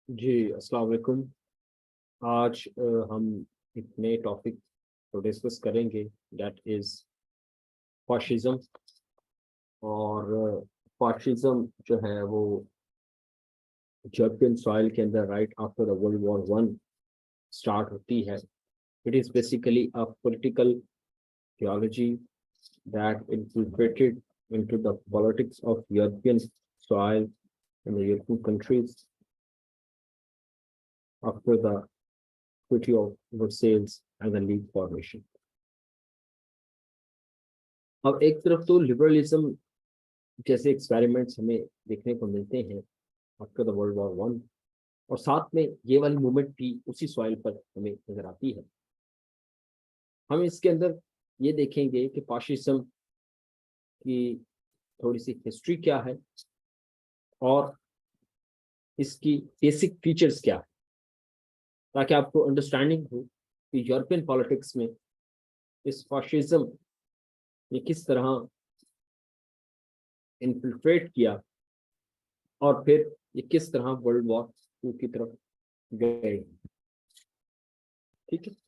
जी, अस्सलाम वालेकुम। आज हम एक नए टॉपिक को डिस्कस करेंगे, दैट इज़ फाशिज़्म। और फाशिज़्म जो है वो यूरोपियन सॉइल के अंदर right after the world war one start होती है। It is basically a political theology that infiltrated into the politics of European soil and the European countries after the Treaty of Versailles and the League formation. अब एक तरफ तो liberalism जैसे experiments हमें देखने को मिलते हैं after the world war one, और साथ में ये वाली मूवमेंट भी उसी सॉइल पर हमें नजर आती है। हम इसके अंदर ये देखेंगे कि फाशिज्म की थोड़ी सी हिस्ट्री क्या है और इसकी बेसिक फीचर्स क्या है, ताकि आपको अंडरस्टैंडिंग हो कि यूरोपियन पॉलिटिक्स में इस फाशिज्म ने किस तरह इन्फिल्ट्रेट किया और फिर ये किस तरह वर्ल्ड वॉर टू की तरफ गए। ठीक है।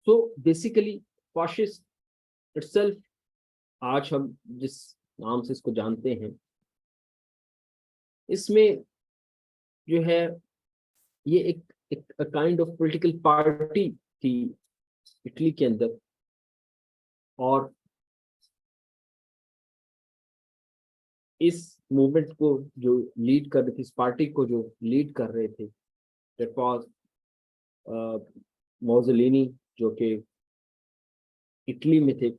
तो बेसिकली फाशिस्ट इटसेल्फ, आज हम जिस नाम से इसको जानते हैं, इसमें जो है ये एक काइंड ऑफ पॉलिटिकल पार्टी थी इटली के अंदर। और इस मूवमेंट को जो लीड कर रही थी, इस पार्टी को जो लीड कर रहे थे, दैट वाज मोसोलिनी, जो कि इटली में थे।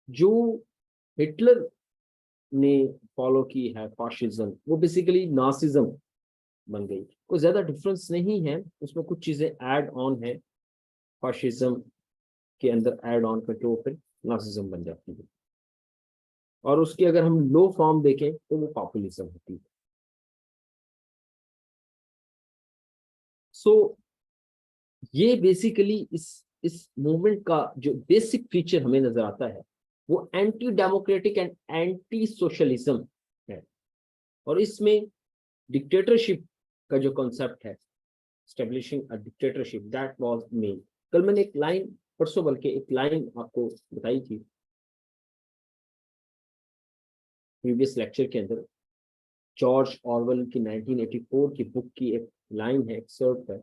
जो हिटलर ने फॉलो की है फाशिज्म, वो बेसिकली नासिज्म बन गई। कोई ज्यादा डिफरेंस नहीं है उसमें, कुछ चीजें ऐड ऑन है फाशिज्म के अंदर, ऐड ऑन करके वो फिर नासिज्म बन जाती है। और उसकी अगर हम लो फॉर्म देखें तो वो पॉपुलिज्म होती है। सो ये बेसिकली इस मूवमेंट का जो बेसिक फीचर हमें नजर आता है वो anti democratic and anti socialism है। और इसमें डिक्टेटरशिप का जो कॉन्सेप्ट है, establishing a dictatorship, that was main. कल मैंने एक लाइन, परसों बल्कि एक लाइन आपको बताई थी प्रीवियस लेक्चर के अंदर। जॉर्ज ऑरवेल की 1984 की बुक की एक लाइन है, एक्सर्ट है।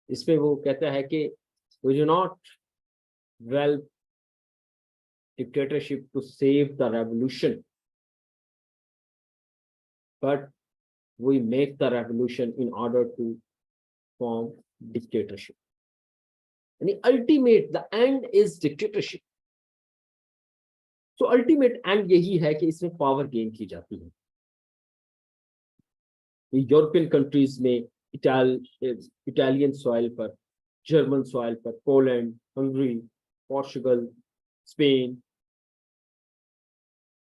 इसमें वो कहता है कि we do not well dictatorship to save the revolution, but we make the revolution in order to form dictatorship. यानी ultimate, the end is dictatorship. So ultimate end यही है कि इसमें पावर गेन की जाती है। यूरोपियन कंट्रीज में Italian soil पर, जर्मन सॉइल पर, पोलैंड, हंगरी, पोर्चुगल, स्पेन,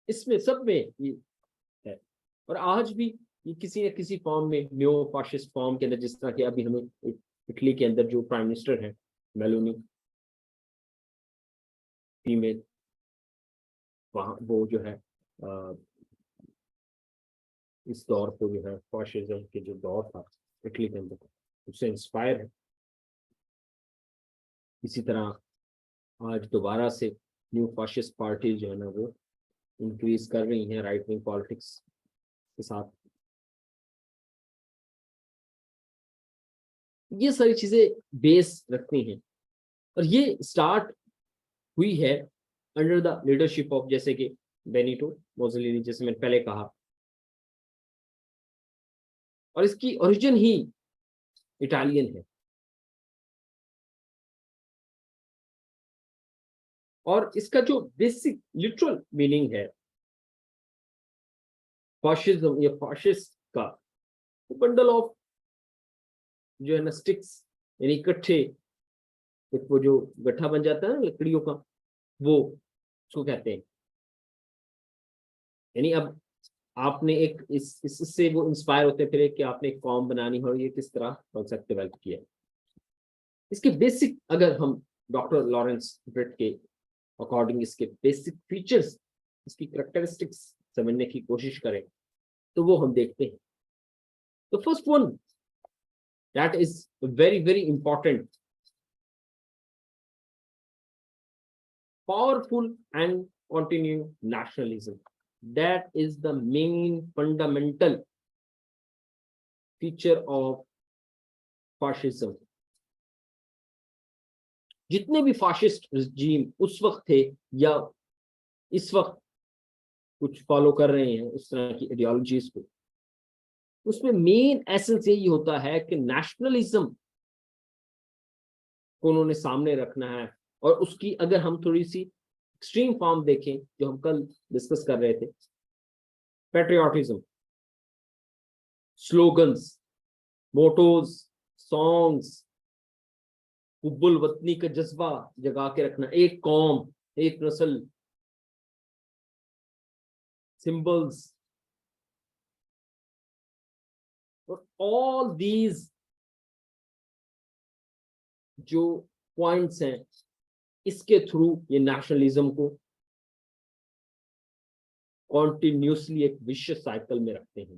इसमें सब में ये है। और आज भी ये किसी न किसी फॉर्म में, न्यो फाशिस्ट फॉर्म के अंदर, जिस तरह के अभी हमें इटली के अंदर जो प्राइम मिनिस्टर है मेलोनी, फीमेल, वहाँ वो जो है इस दौर को जो है फाशिज्म के जो दौर था इटली के अंदर, उससे इंस्पायर है। इसी तरह आज दोबारा से न्यू फाशिस्ट पार्टी जो है ना वो इंक्रीज कर रही हैं राइट विंग पॉलिटिक्स के साथ। ये सारी चीजें बेस रखती हैं और ये स्टार्ट हुई है अंडर द लीडरशिप ऑफ, जैसे कि बेनिटो मोसोलिनी, जैसे मैंने पहले कहा। और इसकी ओरिजिन ही इटालियन है। और इसका जो बेसिक लिटरल मीनिंग है फाशिज्म या फाशिस्ट का, बंडल ऑफ जो है ना स्टिक्स, यानी इकट्ठे, एक वो जो गट्ठा बन जाता है ना लकड़ियों का, वो उसको कहते हैं। यानी अब आपने एक इससे वो इंस्पायर होते फिर कि आपने एक फॉर्म बनानी हो, ये किस तरह कॉन्सेप्ट डेवलप किया। इसके बेसिक अगर हम डॉक्टर लॉरेंस ब्रिट के अकॉर्डिंग इसके बेसिक फीचर्स, इसकी करेक्टरिस्टिक्स समझने की कोशिश करें तो वो हम देखते हैं। तो first one that is very very important, powerful and continuing nationalism. That is the main fundamental feature of fascism. जितने भी फाशिस्ट रजीम उस वक्त थे या इस वक्त कुछ फॉलो कर रहे हैं उस तरह की आइडियोलॉजीज को, उसमें मेन एसेंस यही होता है कि नेशनलिज्म को उन्होंने सामने रखना है। और उसकी अगर हम थोड़ी सी एक्सट्रीम फॉर्म देखें जो हम कल डिस्कस कर रहे थे, पेट्रियाटिज्म, स्लोगन्स, मोटोज, सॉन्ग्स, हुब्बुल वतनी का जज्बा जगा के रखना, एक कौम, एक नस्ल, सिंबल्स, और ऑल दीज जो पॉइंट्स हैं, इसके थ्रू ये नेशनलिज्म को कॉन्टिन्यूसली एक विशियस साइकिल में रखते हैं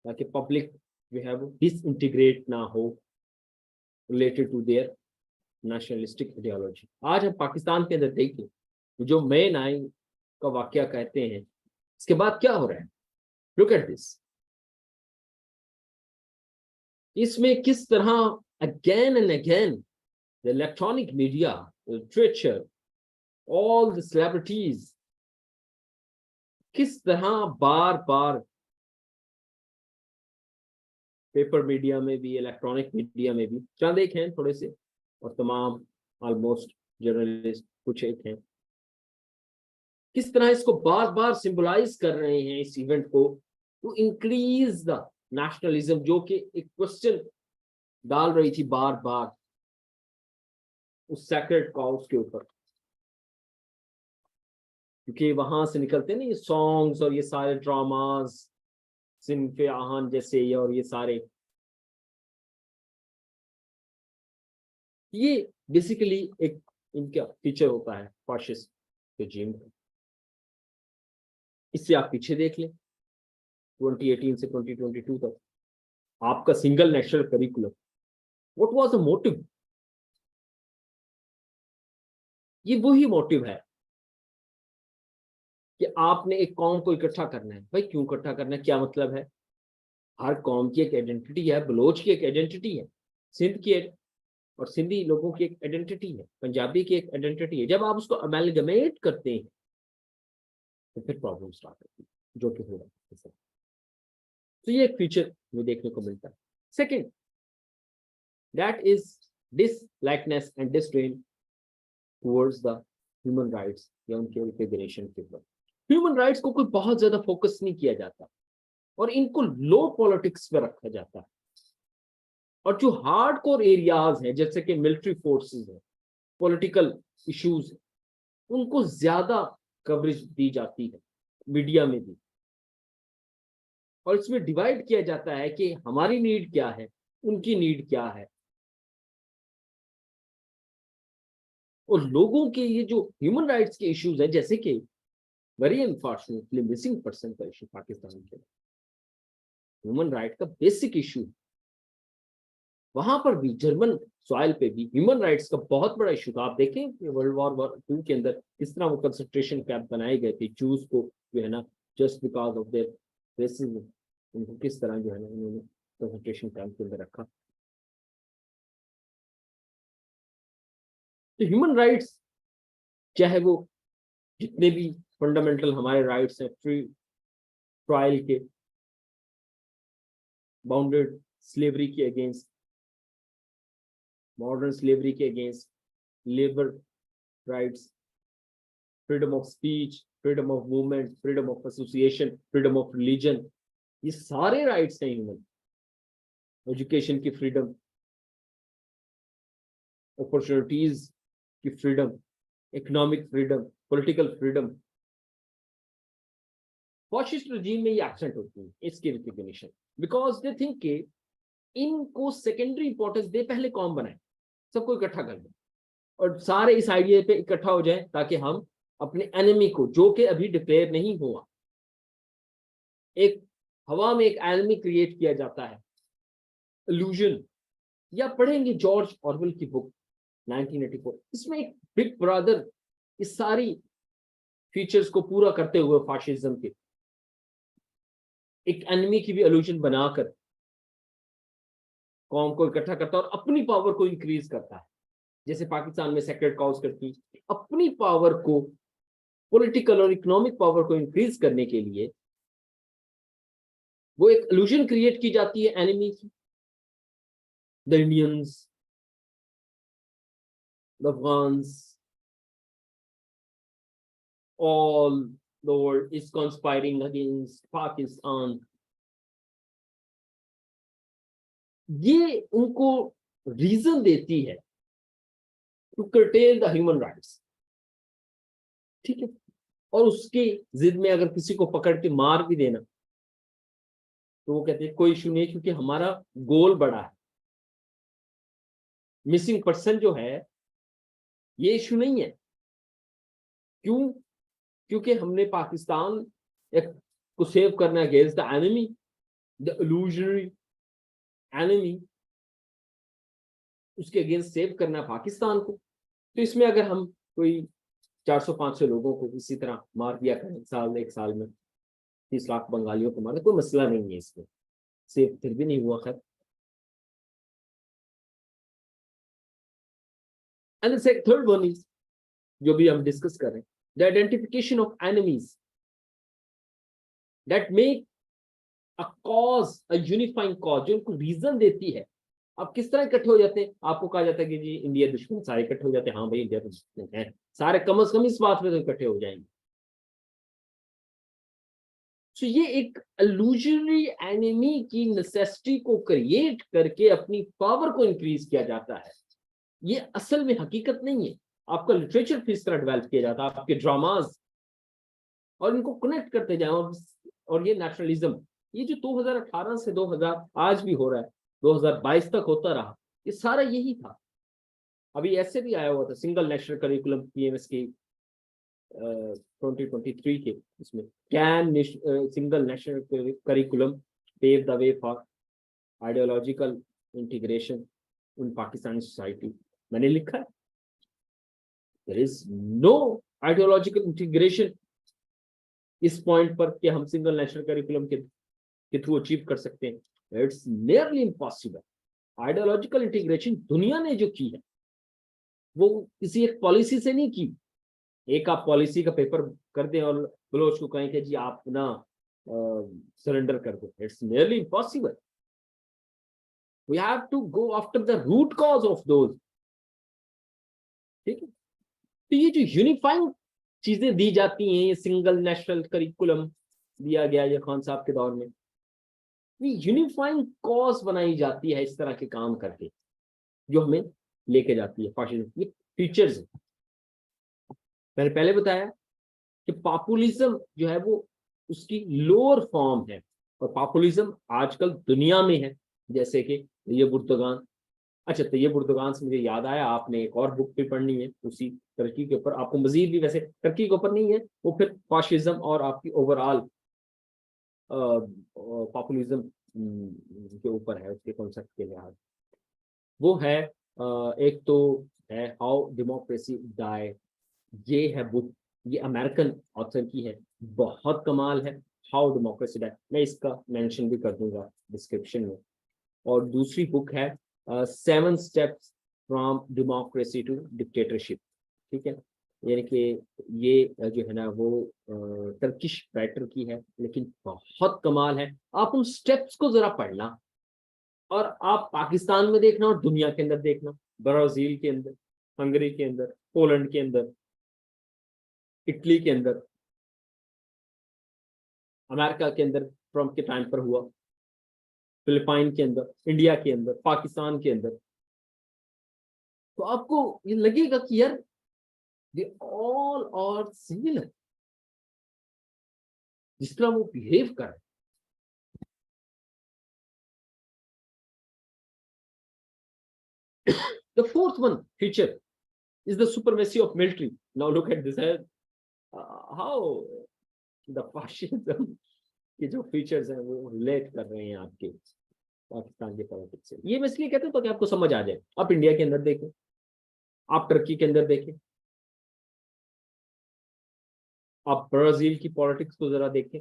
ताकि पब्लिक जो है वो डिसइंटीग्रेट ना हो related to their nationalistic ideology. आज हम पाकिस्तान के अंदर देखें जो मई 9 का वाकया कहते हैं, इसके बाद क्या हो रहा है, लुक एट दिस। इसमें किस तरह again and again the electronic media, the literature, all the celebrities, किस तरह बार बार पेपर मीडिया में भी, इलेक्ट्रॉनिक मीडिया में भी, चंद एक हैं थोड़े से और तमाम ऑलमोस्ट जर्नलिस्ट कुछ एक हैं, किस तरह इसको बार बार सिंबलाइज कर रहे हैं इस इवेंट को टू इंक्रीज द नेशनलिज्म, जो कि एक क्वेश्चन डाल रही थी बार बार उस सैक्रेड कॉज के ऊपर, क्योंकि वहां से निकलते ना ये सॉन्ग्स और ये सारे ड्रामास, सिनफे आहन जैसे ये और ये सारे, ये बेसिकली एक इनका फीचर होता है फाशिस्ट रेजिम का। इससे आप पीछे देख लें 2018 से 2022 तक आपका single national curriculum, what was the motive? ये वही मोटिव है कि आपने एक कौम को इकट्ठा करना है। भाई क्यों इकट्ठा करना है, क्या मतलब है? हर कौम की एक आइडेंटिटी है, बलोच की एक आइडेंटिटी है, सिंध की एक, और सिंधी लोगों की एक आइडेंटिटी है, पंजाबी की एक आइडेंटिटी है। जब आप उसको अमेलगमेट करते हैं तो फिर प्रॉब्लम स्टार्ट होती है, जो कि हो रहा है। तो ये एक फीचर हमें देखने को मिलता है। Second, that is dislikeness and disdain towards the human rights या उनके रिकग्निशन के ऊपर। ह्यूमन राइट्स को कोई बहुत ज्यादा फोकस नहीं किया जाता और इनको लो पॉलिटिक्स पे रखा जाता है, और जो हार्डकोर एरियाज हैं जैसे कि मिलिट्री फोर्सेस है, पॉलिटिकल इश्यूज, उनको ज्यादा कवरेज दी जाती है मीडिया में भी, और इसमें डिवाइड किया जाता है कि हमारी नीड क्या है, उनकी नीड क्या है। और लोगों के ये जो ह्यूमन राइट्स के इश्यूज हैं, जैसे कि वेरी अनफॉर्चुनेटली मिसिंग पर्सन का इशू पाकिस्तान के, ह्यूमन राइट का बेसिक इशू, वहां पर भी जर्मन सॉइल पे भी ह्यूमन राइट्स का बहुत बड़ा इशू था। आप देखें कि वर्ल्ड वॉर 2 के अंदर किस तरह वो कंसंट्रेशन कैंप बनाए गए थे जूस को, जो है ना, just because of their racism, उनको किस तरह जो है ना उन्होंने कंसंट्रेशन कैंप के अंदर रखा। तो ह्यूमन राइट्स, चाहे वो जितने भी फंडामेंटल हमारे राइट्स हैं, फ्री ट्रायल के, बाउंडेड स्लेवरी के अगेंस्ट, मॉडर्न स्लेवरी के against, labour rights, freedom of speech, freedom of movement, freedom of association, freedom of religion, ये सारे राइट्स हैं ह्यूमन। एजुकेशन की फ्रीडम, अपॉर्चुनिटीज की freedom, economic freedom, political freedom. Fascist regime में ये absent होती है इसकी रिकग्निशन, बिकॉज दे थिंक के इनको सेकेंडरी इंपॉर्टेंस दे, पहले कौम बनाए, सबको इकट्ठा कर दे, और सारे इस आइडिया पे इकट्ठा हो जाए ताकि हम अपने एनिमी को, जो कि अभी डिक्लेयर नहीं हुआ, एक हवा में एक एनिमी क्रिएट किया जाता है, इल्यूजन। या पढ़ेंगे जॉर्ज ऑरवेल की बुक 1984, इसमें एक बिग ब्रदर इस सारी फीचर्स को पूरा करते हुए फाशिज्म के एक एनिमी की भी इल्यूजन बनाकर कौम को इकट्ठा करता है और अपनी पावर को इंक्रीज करता है। जैसे पाकिस्तान में सेक्रेट काउज करती, अपनी पावर को, पॉलिटिकल और इकोनॉमिक पावर को इंक्रीज करने के लिए वो एक इल्यूजन क्रिएट की जाती है एनिमी की। The Indians, the Afghans, all the world is conspiring against Pakistan. ये उनको रीजन देती है to curtail the human rights, ठीक है। और उसके जिद में अगर किसी को पकड़ के मार भी देना तो वो कहते हैं कोई इशू नहीं, क्योंकि हमारा गोल बड़ा है। मिसिंग पर्सन जो है ये इशू नहीं है। क्यों? क्योंकि हमने पाकिस्तान एक को सेव करना against the enemy, the illusionary enemy, उसके अगेंस्ट सेव करना पाकिस्तान को। तो इसमें अगर हम कोई 400-500 लोगों को इसी तरह मार दिया करें साल, एक साल में 30 लाख बंगालियों को मारे, कोई मसला नहीं है इसमें, सेव फिर भी नहीं हुआ। खैर, एंड थर्ड वन इज, जो भी हम डिस्कस कर रहे हैं, the identification of enemies that make a cause, a unifying cause, जो उनको रीजन देती है। अब किस तरह इकट्ठे हो जाते हैं? आपको कहा जाता है कि जी इंडिया दुश्मन, सारे इकट्ठे हो जाते हैं, हाँ भाई इंडिया दुश्मन है, सारे कम से कम इस बात पे तो इकट्ठे हो जाएंगे। तो ये एक इल्यूजनरी एनिमी की नेसेसिटी को क्रिएट करके अपनी पावर को इंक्रीज किया जाता है। ये असल में हकीकत नहीं है। आपका लिटरेचर किस तरह डेवलप किया जाता है, आपके ड्रामाज, और इनको कनेक्ट करते जाए। और ये नेशनलिज्म, ये जो 2018 से 2000 आज भी हो रहा है, 2022 तक होता रहा, ये सारा यही था। अभी ऐसे भी आया हुआ था सिंगल नेशनल करिकुलम पीएमएस की 2023 के, इसमें can single national curriculum pave the way for ideological integration in Pakistani society. मैंने लिखा है there is no ideological integration इस पॉइंट पर कि हम सिंगल नेशनल करिकुलम के थ्रू अचीव कर सकते हैं। It's nearly impossible. Ideological integration दुनिया ने जो की है वो किसी एक पॉलिसी से नहीं की। एक आप पॉलिसी का पेपर कर दें और बलोच को कहें कि जी आप ना सरेंडर कर दो, it's nearly impossible. We have to go after the root cause of those, ठीक है। तो ये जो यूनिफाइंग चीजें दी जाती हैं, ये सिंगल नेशनल करिकुलम दिया गया ये खान साहब के दौर में, ये यूनिफाइंग कॉज बनाई जाती है इस तरह के काम करके, जो हमें लेके जाती है फाशिज्म। ये फीचर्स है। मैंने पहले बताया कि पॉपुलिज्म जो है वो उसकी लोअर फॉर्म है, और पॉपुलिज्म आजकल दुनिया में है, जैसे कि ये बुर्दगान। अच्छा, तो ये बुर्दगान से मुझे याद आया, आपने एक और बुक भी पढ़नी है उसी टर्की के ऊपर, आपको मजीद भी, वैसे टर्की के ऊपर नहीं है, वो फिर फाशिज्म और आपकी ओवरऑल पॉपुलिज्म के ऊपर है, उसके कॉन्सेप्ट के लिहाज। वो है एक तो है हाउ डेमोक्रेसी डाई, ये है बुक, ये अमेरिकन ऑथर की है, बहुत कमाल है। हाउ डेमोक्रेसी डाई, मैं इसका मेंशन भी कर दूंगा डिस्क्रिप्शन में। और दूसरी बुक है 7 steps from democracy to dictatorship, ठीक है। यानी कि ये जो है ना वो टर्किश राइटर की है, लेकिन बहुत कमाल है। आप उन स्टेप्स को जरा पढ़ना, और आप पाकिस्तान में देखना और दुनिया के अंदर देखना, ब्राजील के अंदर, हंगरी के अंदर, पोलैंड के अंदर, इटली के अंदर, अमेरिका के अंदर ट्रम्प के टाइम पर हुआ, फिलिपाइन के अंदर, इंडिया के अंदर, पाकिस्तान के अंदर, तो आपको ये लगेगा कि यार दे ऑल आर सिमिलर, जिस तरह वो बिहेव कर रहे। The fourth one feature is the supremacy of military. Now look at this, how the fascism के जो फीचर्स हैं वो रिलेट कर रहे हैं आपके पाकिस्तान के पॉलिटिक्स से। ये मैं इसलिए कहता हूँ ताकि आपको समझ आ जाए। आप इंडिया के अंदर देखें, आप टर्की के अंदर देखें, आप ब्राजील की पॉलिटिक्स को जरा देखें,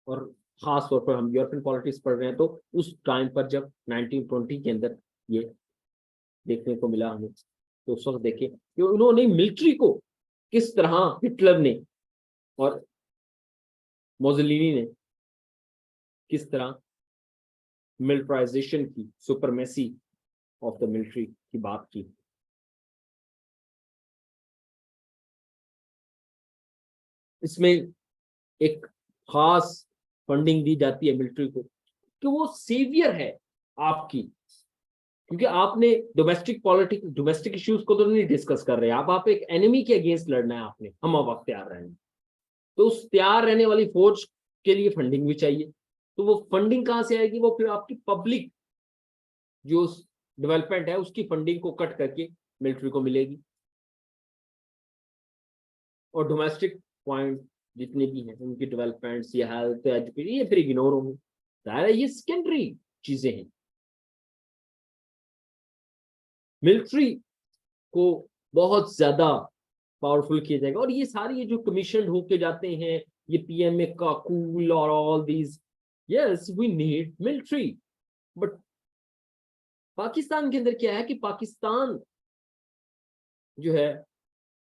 और खास तौर पर हम यूरोपियन पॉलिटिक्स पढ़ रहे हैं तो उस टाइम पर जब 1920 के अंदर ये देखने को मिला हमें, तो उस वक्त देखें कि उन्होंने मिलिट्री को किस तरह हिटलर ने और मोसोलिनी ने किस तरह मिलिटराइजेशन की, सुपरमेसी ऑफ द मिलिट्री की बात की। इसमें एक खास फंडिंग दी जाती है मिलिट्री को कि वो सेवियर है आपकी, क्योंकि आपने डोमेस्टिक पॉलिटिक्स, डोमेस्टिक इश्यूज को तो नहीं डिस्कस कर रहे, आप एक एनिमी के अगेंस्ट लड़ना है आपने, हम अब तैयार रहेंगे। तो उस तैयार रहने वाली फौज के लिए फंडिंग भी चाहिए। तो वो फंडिंग कहां से आएगी? वो फिर आपकी पब्लिक जो डेवलपमेंट है उसकी फंडिंग को कट करके मिलिट्री को मिलेगी। और डोमेस्टिक पॉइंट जितने भी हैं उनकी डेवलपमेंट्स या हेल्थ, एजुकेशन, ये फिर इग्नोर होंगे। ये सेकेंडरी चीजें हैं। मिलिट्री को बहुत ज्यादा पावरफुल किया जाएगा। और ये सारी ये जो कमीशन होके जाते हैं, ये पीएमए का कूल और all these, yes we need military, but Pakistan के अंदर क्या है कि पाकिस्तान जो है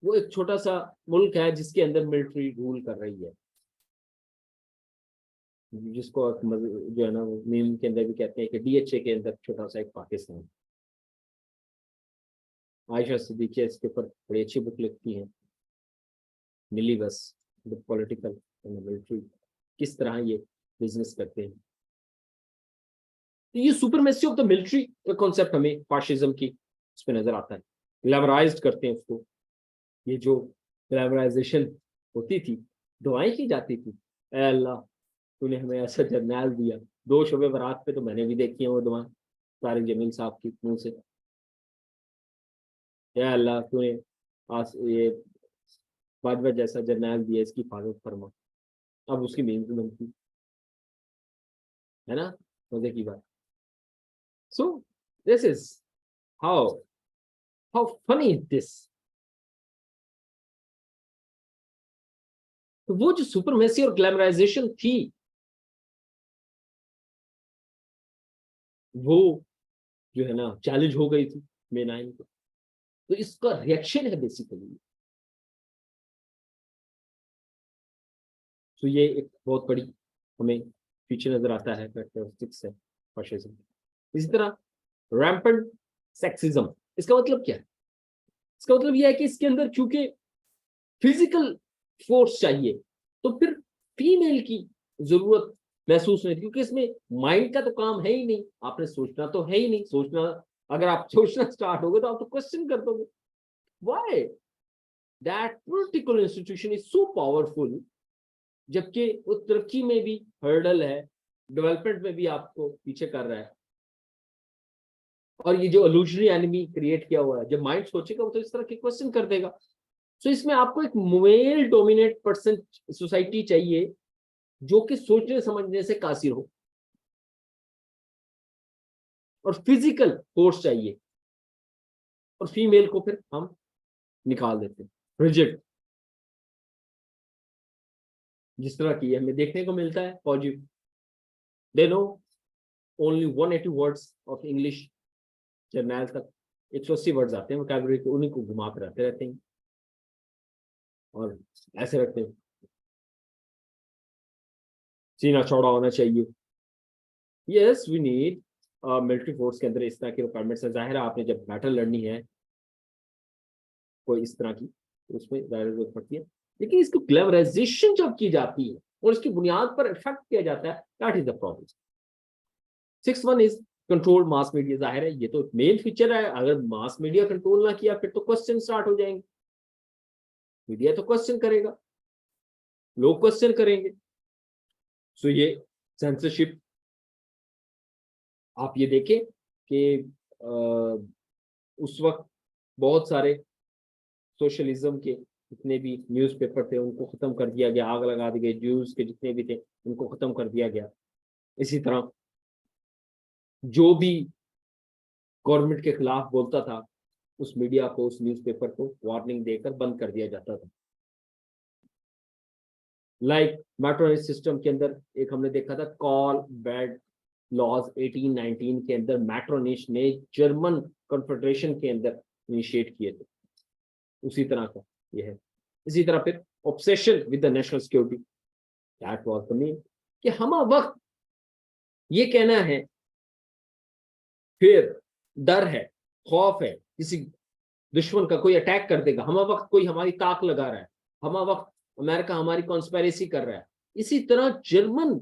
वो एक छोटा सा मुल्क है जिसके अंदर मिलिट्री रूल कर रही है, जिसको जो है ना मीम के अंदर भी कहते हैं कि डीएचए के अंदर छोटा सा एक पाकिस्तान। आयशा सिद्दीकी इसके ऊपर बड़ी अच्छी बुक लिखती हैं, मिली बस द पॉलिटिकल एंड मिलिट्री, किस तरह ये बिजनेस करते हैं। तो ये सुपरमेसी ऑफ द मिलिट्री का कॉन्सेप्ट हमें फाशिज्म की उसमें नजर आता है। ग्लैमराइज्ड करते हैं उसको। ये जो ग्लैमराइजेशन होती थी, दुआएं की जाती थी, ऐ अल्लाह तूने हमें ऐसा जर्नैल दिया। दो शोबे बारात पे तो मैंने भी देखी है वो दुआएं तारिक जमील साहब की मुंह से, ऐ अल्लाह तूने ये बाजवा जैसा जर्नैल दिया, इसकी हिफाजत फरमा। अब उसकी मेहनत बनती है ना, मजे की बात। सो this is how funny is this. तो वो जो सुपरमेसी और ग्लैमराइजेशन थी वो जो है ना चैलेंज हो गई थी मे 9 को। तो इसका रिएक्शन है बेसिकली। तो ये एक बहुत बड़ी हमें फीचर नजर आता है कैरेक्टरिस्टिक्स है फाशिज्म। इसी तरह रैम्पेंट सेक्सिज्म, इसका मतलब क्या है? इसका मतलब यह है कि इसके अंदर चूंकि फिजिकल फोर्स चाहिए तो फिर फीमेल की जरूरत महसूस नहीं, क्योंकि इसमें माइंड का तो काम है ही नहीं, आपने सोचना तो है ही नहीं। सोचना, अगर आप सोचना स्टार्ट हो गए तो आप तो क्वेश्चन कर दोगे why that particular institution is so powerful, जबकि वो तरक्की में भी हर्डल है, डेवलपमेंट में भी आपको पीछे कर रहा है। और ये जो इल्यूजनरी एनिमी क्रिएट किया हुआ है, जब माइंड सोचेगा वो तो इस तरह के क्वेश्चन कर देगा। सो इसमें आपको एक मेल डोमिनेट पर्सन सोसाइटी चाहिए जो कि सोचने समझने से कासिर हो, और फिजिकल फोर्स चाहिए। और फीमेल को फिर हम निकाल देते हैं, रिजिड, जिस तरह की हमें देखने को मिलता है फौजी। They know only 180 words of English, Jarnail तक 180 वर्ड्स आते हैं वोकैबुलरी के, उन्हीं को घुमा कर रहते रहते हैं और ऐसे रखते हैं सीना चौड़ा होना चाहिए। Yes we need military force के अंदर इस तरह की रिक्वायरमेंट्स है। जाहिर है आपने जब बैटल लड़नी है कोई इस तरह की, तो उसमें जरूरत पड़ती है। लेकिन इसको ग्लैमराइजेशन जब की जाती है और इसकी बुनियाद पर इफेक्ट किया जाता है, that is the problem. 6th one is control mass media. जाहिर है ये तो मेन फीचर है, अगर मास मीडिया कंट्रोल ना किया फिर तो क्वेश्चन स्टार्ट हो जाएंगे। मीडिया तो क्वेश्चन करेगा, लोग क्वेश्चन करेंगे। सो ये सेंसरशिप, आप ये देखें कि उस वक्त बहुत सारे सोशलिज्म के जितने भी न्यूज़पेपर थे उनको खत्म कर दिया गया, आग लगा दी गई, ज्यूज के जितने भी थे उनको खत्म कर दिया गया। इसी तरह जो भी गवर्नमेंट के खिलाफ बोलता था उस मीडिया को, उस न्यूज़पेपर को वार्निंग देकर बंद कर दिया जाता था। लाइक मैट्रोनेज सिस्टम के अंदर एक हमने देखा था कॉल बैड लॉज 1819 के अंदर मैट्रोनेज ने जर्मन कॉन्फेडरेशन के अंदर इनिशिएट किए थे, उसी तरह का ये है। इसी तरह फिर obsession with the national security, that was the mean कि हम वक्त ये कहना है, फिर डर है, खौफ है, किसी दुश्मन का कोई अटैक कर देगा, हम वक्त कोई हमारी ताक लगा रहा है, हम वक्त अमेरिका हमारी कॉन्स्पेरेसी कर रहा है। इसी तरह जर्मन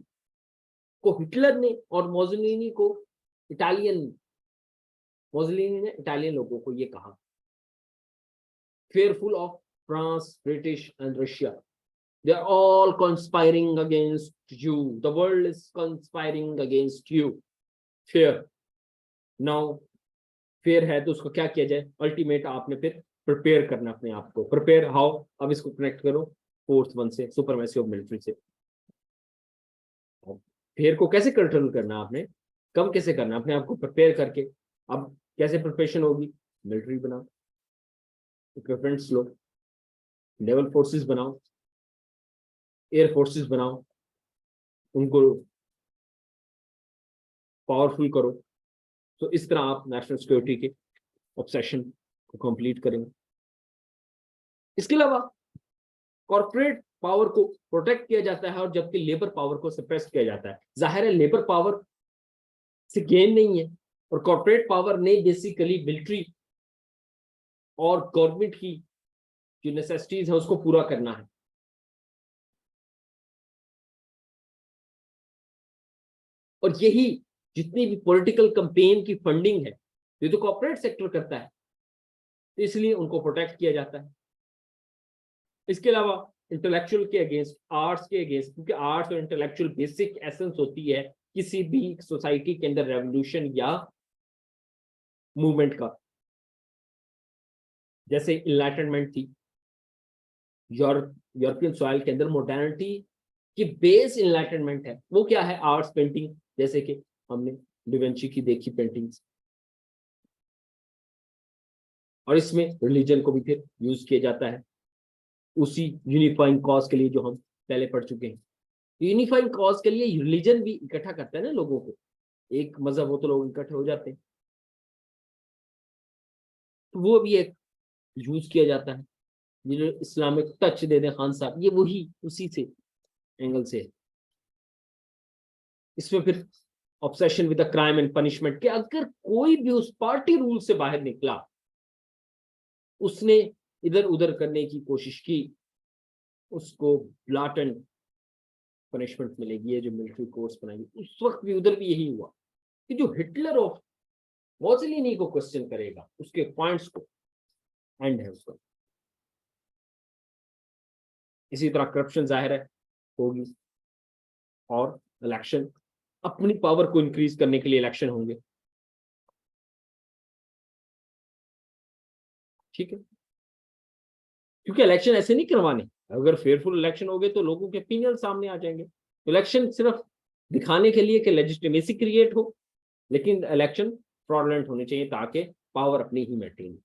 को हिटलर ने और मोसोलिनी ने इटालियन लोगों को ये कहा, fearful of France, British and Russia. They are all conspiring against you. The world is conspiring against you. Fear. Now, fear है तो उसको क्या किया जाए? अल्टीमेट आपने फिर प्रिपेयर करना अपने आप को। Prepare how? अब इसको कनेक्ट करो फोर्थ वन से, सुपरमेसी ऑफ मिलिट्री से। फेयर को कैसे कंट्रोल करना आपने, कम कैसे करना अपने आप को प्रिपेयर करके। अब कैसे प्रिपरेशन होगी? मिलिट्री बनाओ, इक्विपमेंट्स लो, नेवल फोर्सेस बनाओ, एयर फोर्सेस बनाओ, उनको पावरफुल करो। तो इस तरह आप नेशनल सिक्योरिटी के ऑब्सेशन को कंप्लीट करेंगे। इसके अलावा कॉर्पोरेट पावर को प्रोटेक्ट किया जाता है और जबकि लेबर पावर को सप्रेस किया जाता है। जाहिर है लेबर पावर से गेन नहीं है और कॉर्पोरेट पावर ने बेसिकली मिलिट्री और गवर्नमेंट की जो नेसेसिटीज है उसको पूरा करना है। और यही जितनी भी पॉलिटिकल कैंपेन की फंडिंग है ये तो कॉर्पोरेट सेक्टर करता है, तो इसलिए उनको प्रोटेक्ट किया जाता है। इसके अलावा इंटेलेक्चुअल के अगेंस्ट, आर्ट्स के अगेंस्ट, क्योंकि आर्ट्स और इंटेलेक्चुअल बेसिक एसेंस होती है किसी भी सोसाइटी के अंदर रेवोल्यूशन या मूवमेंट का। जैसे इनलाइटनमेंट थी, यूरोपियन सॉइल के अंदर मॉडर्निटी की बेस इनलाइटनमेंट है। वो क्या है? आर्ट्स, पेंटिंग, जैसे कि हमने डिवेंची की देखी पेंटिंग्स, और इसमें रिलीजन को भी फिर यूज किया जाता है उसी यूनिफाइंग कॉज के लिए जो हम पहले पढ़ चुके हैं। यूनिफाइंग कॉज के लिए रिलीजन भी इकट्ठा करता है ना लोगों को, एक मजहब हो तो लोग इकट्ठे हो जाते हैं, तो वो भी एक यूज किया जाता है। ये जो इस्लामिक टच दे दे खान साहब, ये वही उसी से एंगल से है। इसमें फिर obsession with the crime and punishment, कि अगर कोई भी उस पार्टी रूल से बाहर निकला, उसने इधर उधर करने की कोशिश की, उसको ब्लाटेंट पनिशमेंट मिलेगी। ये जो मिलिट्री कोर्स बनाएगी, उस वक्त भी उधर भी यही हुआ कि जो हिटलर ऑफ मोसोलिनी को क्वेश्चन करेगा, उसके पॉइंट्स को एंड है उसका। इसी तरह करप्शन जाहिर है होगी, और इलेक्शन, अपनी पावर को इंक्रीज करने के लिए इलेक्शन होंगे, ठीक है, क्योंकि इलेक्शन ऐसे नहीं करवाने। अगर फेयरफुल इलेक्शन हो गए तो लोगों के ओपिनियन सामने आ जाएंगे। इलेक्शन सिर्फ दिखाने के लिए कि लेजिटिमेसी क्रिएट हो, लेकिन इलेक्शन फ्रॉडलेंट होने चाहिए ताकि पावर अपनी ही maintain.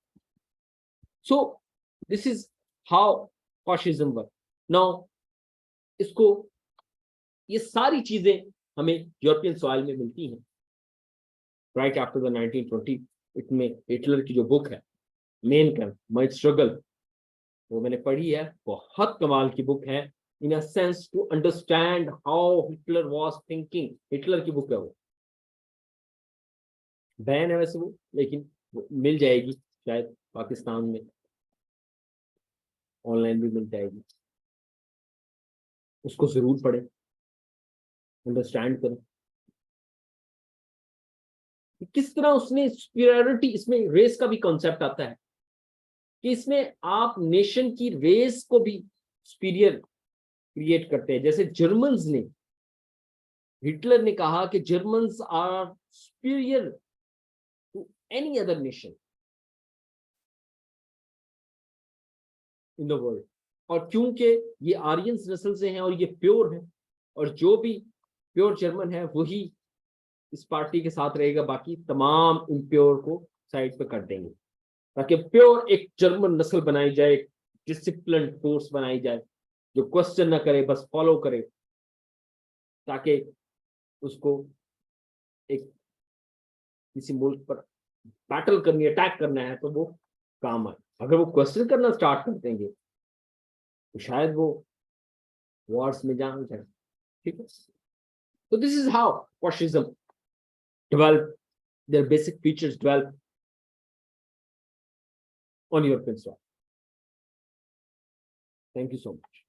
So this is how fascism work. Now इसको, ये सारी चीजें हमें यूरोपियन सॉइल में मिलती हैं राइट आफ्टर द 1920। इसमें हिटलर की जो बुक है मेन कैंप माय स्ट्रगल, वो मैंने पढ़ी है, बहुत कमाल की बुक है। In a sense to understand how Hitler was thinking, Hitler की बुक है वो। बैन है वैसे वो, लेकिन वो मिल जाएगी शायद पाकिस्तान में, ऑनलाइन भी मिल जाएगी। उसको जरूर पढ़ें, अंडरस्टैंड करें किस तरह उसने सुपीरियरिटी, इसमें रेस का भी कॉन्सेप्ट आता है कि इसमें आप नेशन की रेस को भी सुपीरियर क्रिएट करते हैं। जैसे जर्मन्स ने, हिटलर ने कहा कि Germans are superior to any other nation, in the world. और क्योंकि ये आर्यंस नस्ल से हैं और ये प्योर है, और जो भी प्योर जर्मन है वही इस पार्टी के साथ रहेगा, बाकी तमाम इम्प्योर को साइड पे कर देंगे, ताकि प्योर एक जर्मन नस्ल बनाई जाए, एक डिसिप्लिन फोर्स बनाई जाए जो क्वेश्चन ना करे, बस फॉलो करे, ताकि उसको एक किसी मुल्क पर बैटल करनी, अटैक करना है तो वो काम आए। अगर वो क्वेश्चन करना स्टार्ट कर देंगे तो शायद वो वॉर्स में जान जाए। ठीक है, तो this is how fascism develop, their basic features develop on European soil. Thank you so much.